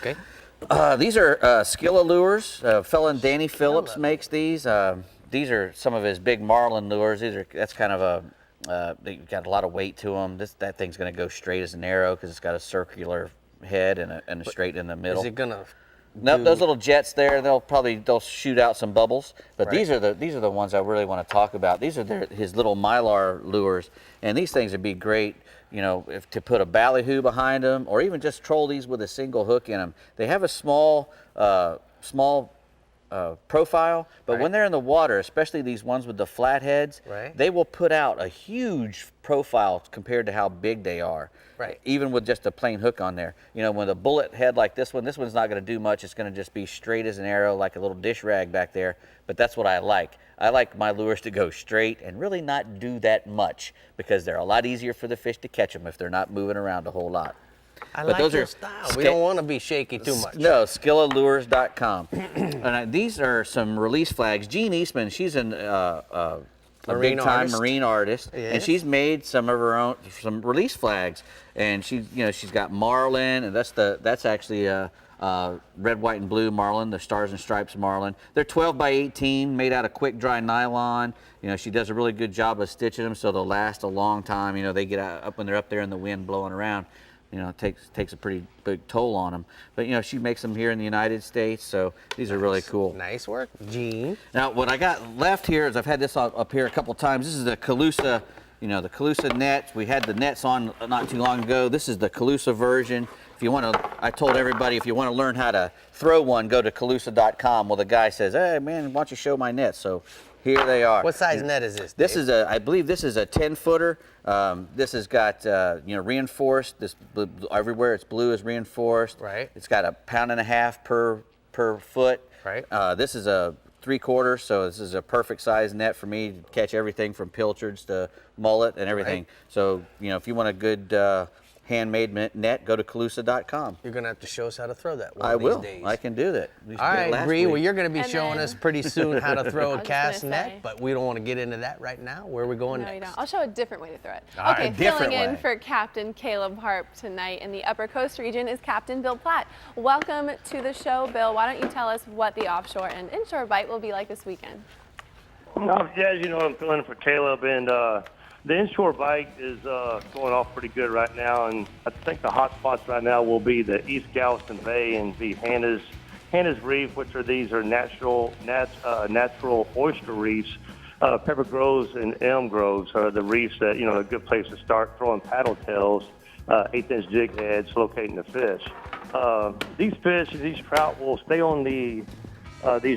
Okay. These are Skilla lures. Fella Danny Phillips makes these. These are some of his big marlin lures. That's kind of they got a lot of weight to them. That thing's going to go straight as an arrow because it's got a circular head and a straight in the middle. Is it gonna? No, those little jets there, they'll shoot out some bubbles. But right. These are the ones I really want to talk about. These are his little Mylar lures, and these things would be great, if to put a ballyhoo behind them, or even just troll these with a single hook in them. They have a small profile, but when they're in the water, especially these ones with the flat heads, they will put out a huge profile compared to how big they are. Right. Even with just a plain hook on there. With a bullet head like this one's not going to do much. It's going to just be straight as an arrow, like a little dish rag back there. But that's what I like. I like my lures to go straight and really not do that much, because they're a lot easier for the fish to catch them if they're not moving around a whole lot. I like your style. We don't want to be shaky too much. No, SkillaLures.com. And these are some release flags. Jean Eastman, she's a big-time marine artist, and she's made some of her own release flags. And she's got marlin, and that's actually red, white, and blue marlin, the Stars and Stripes marlin. They're 12 by 18, made out of quick dry nylon. She does a really good job of stitching them so they'll last a long time. They get up when they're up there in the wind blowing around. You know, it takes a pretty big toll on them. But you know, she makes them here in the United States, so these are really cool. Nice work, Gene. Now, what I got left here is I've had this up here a couple times. This is the Calusa, you know, the Calusa nets. We had the nets on not too long ago. This is the Calusa version. If you want to, I told everybody, if you want to learn how to throw one, go to Calusa.com. Well, the guy says, hey, man, why don't you show my nets? So here they are. What size net is this? This is I believe this is a 10-footer. This has got, you know, reinforced. This everywhere it's blue is reinforced. Right. It's got 1.5 pounds per foot. Right. This is a 3/4, so this is a perfect size net for me to catch everything from pilchards to mullet and everything. Right. So, you know, if you want a good handmade net, go to Calusa.com. You're going to have to show us how to throw that one I of will. these days. I can do that. All right, Bree, well, you're going to be And showing then- us pretty soon how to throw a I was just cast gonna net, say. but we don't want to get into that right now. Where are we going No, next? you don't. I'll show a different way to throw it. All Okay, right, different filling in way. for Captain Caleb Harp tonight in the Upper Coast region is Captain Bill Platt. Welcome to the show, Bill. Why don't you tell us what the offshore and inshore bite will be like this weekend? Yeah, as you know, I'm filling in for Caleb, and the inshore bite is going off pretty good right now, and I think the hot spots right now will be the East Galveston Bay and the Hannah's Reef, which are natural oyster reefs. Pepper Groves and Elm Groves are the reefs that, you know, a good place to start throwing paddle tails, 1/8-inch jig heads, locating the fish. These fish, these trout will stay on these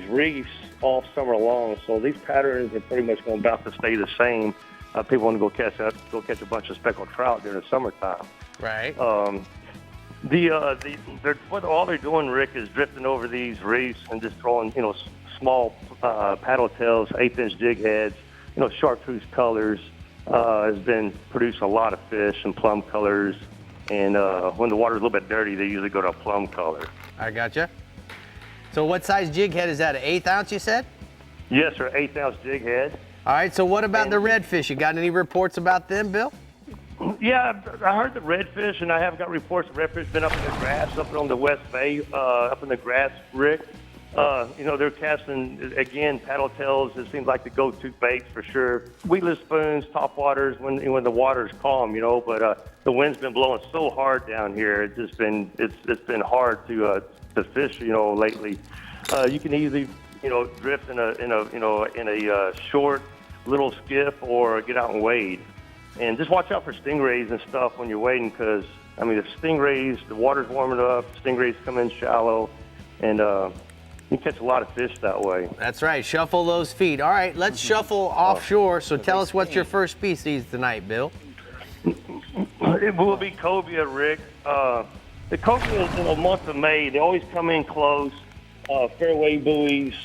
reefs all summer long, so these patterns are pretty much going to about to stay the same. People want to go catch a bunch of speckled trout during the summertime. Right. All they're doing, Rick, is drifting over these reefs and just throwing, you know, small paddle tails, 1/8-inch jig heads, you know, chartreuse colors. Has been producing a lot of fish and plum colors. And when the water's a little bit dirty, they usually go to a plum color. I gotcha. So what size jig head is that, an 1/8 ounce you said? Yes, sir, 1/8-ounce jig head. All right, so what about the redfish? You got any reports about them, Bill? Yeah, I heard the redfish, and I have got reports of redfish been up in the grass, up on the West Bay, up in the grass, Rick. You know, they're casting, again, paddle tails. It seems like the go-to bait for sure. Weedless spoons, topwaters when the water's calm, you know, but the wind's been blowing so hard down here. It's been hard to fish, you know, lately. You can easily, you know, drift in a short little skiff or get out and wade. And just watch out for stingrays and stuff when you're wading, because, I mean, the stingrays, the water's warming up, stingrays come in shallow, and you catch a lot of fish that way. That's right, shuffle those feet. All right, let's shuffle offshore. So tell us what's your first species tonight, Bill. It will be cobia, Rick. The cobia in the month of May, they always come in close. Fairway buoys,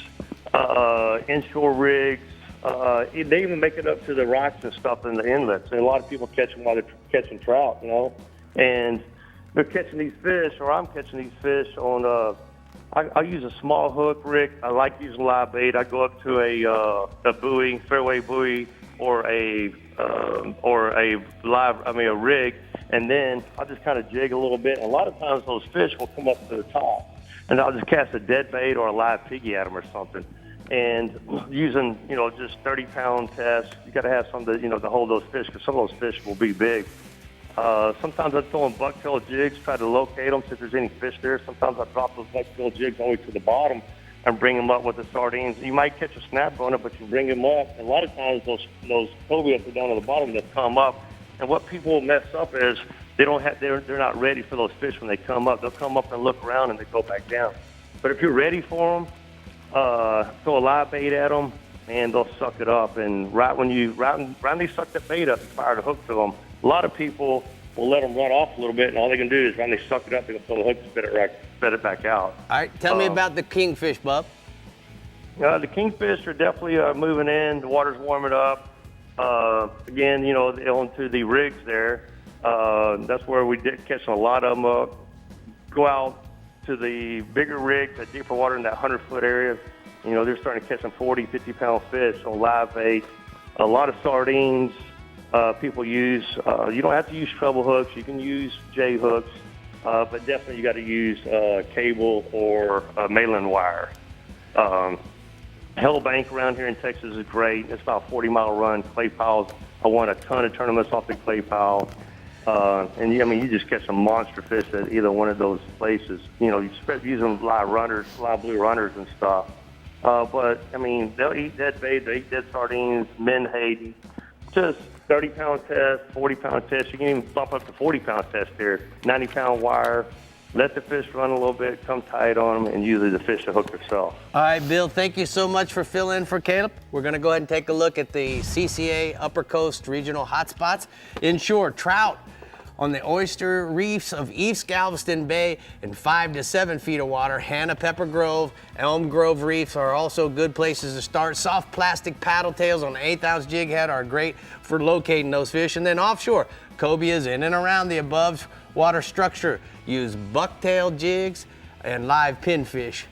inshore rigs. They even make it up to the rocks and stuff in the inlets. And a lot of people catch them while they're catching trout, you know. And they're catching these fish, or I'm catching these fish on. I use a small hook, Rick. I like using live bait. I go up to a buoy, fairway buoy, or a rig, and then I'll just kind of jig a little bit. And a lot of times those fish will come up to the top, and I'll just cast a dead bait or a live piggy at them or something. And using, you know, just 30-pound tests, you got to have some to, you know, to hold those fish, because some of those fish will be big. Sometimes I throw in bucktail jigs, try to locate them, see if there's any fish there. Sometimes I drop those bucktail jigs all the way to the bottom and bring them up with the sardines. You might catch a snap on it, but you bring them up. And a lot of times those cobia are down at the bottom that come up. And what people mess up is they're not ready for those fish when they come up. They'll come up and look around and they go back down. But if you're ready for them, throw a live bait at them, and they'll suck it up. And right when they suck that bait up, you fire the hook to them. A lot of people will let them run off a little bit, and all they can do is when they suck it up, they can pull the hook and spit it back out. All right, tell me about the kingfish, bub. The kingfish are definitely moving in. The water's warming up. Again, you know, onto the rigs there. That's where we did catch a lot of them up. Go out to the bigger rigs, the deeper water in that 100-foot area. You know, they're starting to catch some 40, 50-pound fish on live bait. A lot of sardines. People use, you don't have to use treble hooks, you can use J hooks, but definitely you got to use cable or Malin wire. Hell Bank around here in Texas is great. It's about a 40-mile run. Clay piles, I won a ton of tournaments off the clay pile. And you just catch some monster fish at either one of those places. You use them live runners, live blue runners and stuff. But they'll eat dead bait, they eat dead sardines, menhaden, just 30-pound test, 40-pound test. You can even bump up to 40-pound test here. 90-pound wire. Let the fish run a little bit, come tight on them, and usually the fish will hook herself. All right, Bill, thank you so much for filling in for Caleb. We're going to go ahead and take a look at the CCA Upper Coast regional hotspots. Inshore, trout on the oyster reefs of East Galveston Bay in 5 to 7 feet of water. Hannah Pepper Grove, Elm Grove reefs are also good places to start. Soft plastic paddle tails on the 1/8-ounce jig head are great for locating those fish. And then offshore, cobias in and around the above water structure. Use bucktail jigs and live pinfish.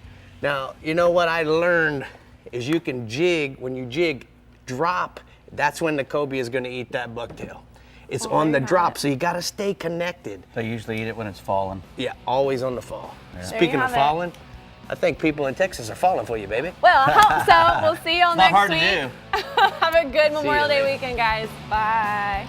Now, you know what I learned is you can jig, when you jig, drop, that's when the cobia is gonna eat that bucktail. It's on the drop, so you gotta stay connected. They usually eat it when it's falling. Yeah, always on the fall. Yeah. Speaking of falling, I think people in Texas are falling for you, baby. Well, I hope so. We'll see y'all Not next hard to week. do. Have a good Memorial Day later. weekend, guys. Bye.